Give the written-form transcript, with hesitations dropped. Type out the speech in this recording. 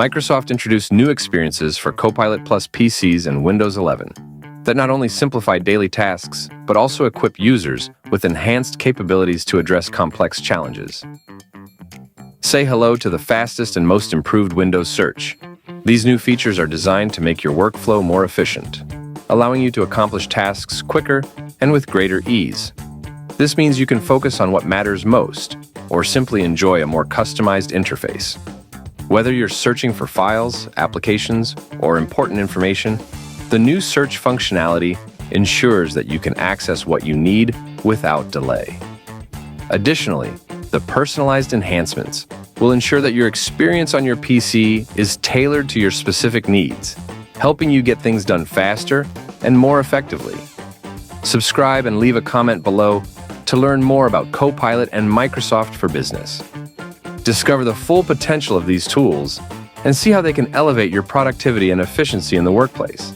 Microsoft introduced new experiences for Copilot PCs and Windows 11 that not only simplify daily tasks, but also equip users with enhanced capabilities to address complex challenges. Say hello to the fastest and most improved Windows search. These new features are designed to make your workflow more efficient, allowing you to accomplish tasks quicker and with greater ease. This means you can focus on what matters most, or simply enjoy a more customized interface. Whether you're searching for files, applications, or important information, the new search functionality ensures that you can access what you need without delay. Additionally, the personalized enhancements will ensure that your experience on your PC is tailored to your specific needs, helping you get things done faster and more effectively. Subscribe and leave a comment below to learn more about Copilot and Microsoft for Business. Discover the full potential of these tools and see how they can elevate your productivity and efficiency in the workplace.